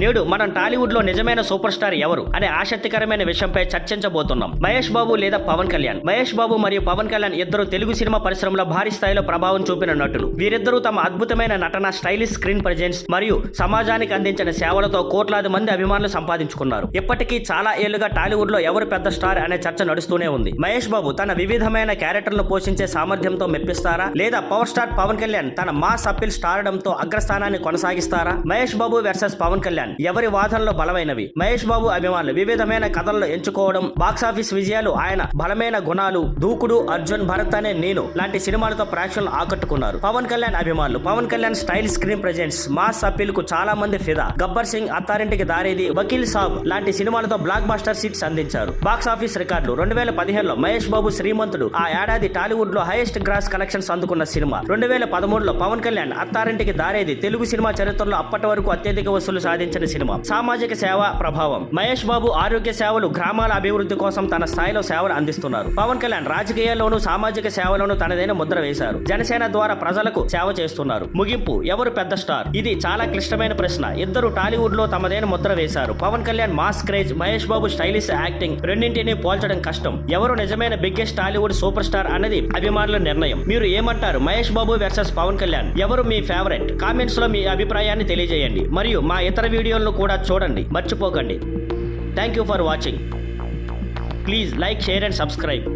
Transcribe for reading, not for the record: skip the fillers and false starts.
నేడు మనం టాలీవుడ్ లో నిజమైన సూపర్ స్టార్ ఎవరు అనే ఆసక్తికరమైన విషయంపై చర్చించబోతున్నాం. మహేష్ బాబు లేదా పవన్ కళ్యాణ్. మహేష్ బాబు మరియు పవన్ కళ్యాణ్ ఇద్దరు తెలుగు సినిమా పరిశ్రమలో భారీ స్థాయిలో ప్రభావం చూపిన నటులు. వీరిద్దరూ తమ అద్భుతమైన నటన, స్టైలిష్ స్క్రీన్ ప్రెజెన్స్ మరియు సమాజానికి అందించిన సేవలతో కోట్లాది మంది అభిమానులు సంపాదించుకున్నారు. ఇప్పటికీ చాలా ఏళ్లుగా టాలీవుడ్ లో ఎవరు పెద్ద స్టార్ అనే చర్చ నడుస్తూనే ఉంది. మహేష్ బాబు తన వివిధమైన క్యారెక్టర్లను పోషించే సామర్థ్యంతో మెప్పిస్తారా, లేదా పవర్ స్టార్ పవన్ కళ్యాణ్ తన mass appeal స్టార్డంతో అగ్రస్థానాన్ని కొనసాగిస్తారా? Mahesh Babu versus Pawan Kalyan ఎవరి వాదనలో బలమైనవి? మహేష్ బాబు అభిమానులు వివిధమైన కథలను ఎంచుకోవడం, బాక్సాఫీస్ విజయాలు, ఆయన బలమైన గుణాలు, దూకుడు, అర్జున్, భరత్ అనే నేను లాంటి సినిమాలతో ప్రేక్షకులను ఆకట్టుకున్నారు. పవన్ కళ్యాణ్ అభిమానులు Pawan Kalyan style, screen presence, mass appeal కు చాలా మంది ఫిదా. గబ్బర్ సింగ్, అత్తారింటికి దారేది, వకీల్ సాబ్ లాంటి సినిమాలతో బ్లాక్ బాస్టర్ హిట్స్ అందించారు. బాక్సాఫీస్ రికార్డులు 2015లో మహేష్ బాబు శ్రీమంతుడు ఆ ఏడాది టాలీవుడ్ లో హైయెస్ట్ గ్రాస్ కలెక్షన్స్ అందుకున్న సినిమా. 2013లో పవన్ కళ్యాణ్ అత్తారింటికి దారేది తెలుగు సినిమా చరిత్రలో అప్పటి వరకు అత్యధిక వసూలు సాధించిన సినిమా. సామాజిక సేవ ప్రభావం. మహేష్ బాబు ఆరోగ్య సేవలు, గ్రామాల అభివృద్ధి కోసం తన స్థాయిలో సేవలు అందిస్తున్నారు. పవన్ కళ్యాణ్ రాజకీయాల్లోనూ సామాజిక సేవలోనూ తనదైన ముద్ర వేశారు. జనసేన ద్వారా ప్రజలకు సేవ చేస్తున్నారు. ముగింపు, ఎవరు పెద్ద స్టార్? ఇది చాలా క్లిష్టమైన ప్రశ్న. ఇద్దరు టాలీవుడ్ లో తమదైన ముద్ర వేశారు. Pawan Kalyan mass craze, Mahesh Babu stylish acting. రెండింటినీ పోల్చడం కష్టం. ఎవరు నిజమైన బిగ్గెస్ట్ టాలీవుడ్ సూపర్ స్టార్ అన్నది అభిమానుల నిర్ణయం. మీరు ఏమంటారు? మహేష్ బాబు వర్సెస్ పవన్ కళ్యాణ్ ఎవరు మీ ఫేవరెట్? కామెంట్స్ లో మీ అభిప్రాయాన్ని తెలియజేయండి. మరియు మా ఇతర వీడియోలను కూడా చూడండి మర్చిపోకండి. Thank you for watching. Please like, share and subscribe.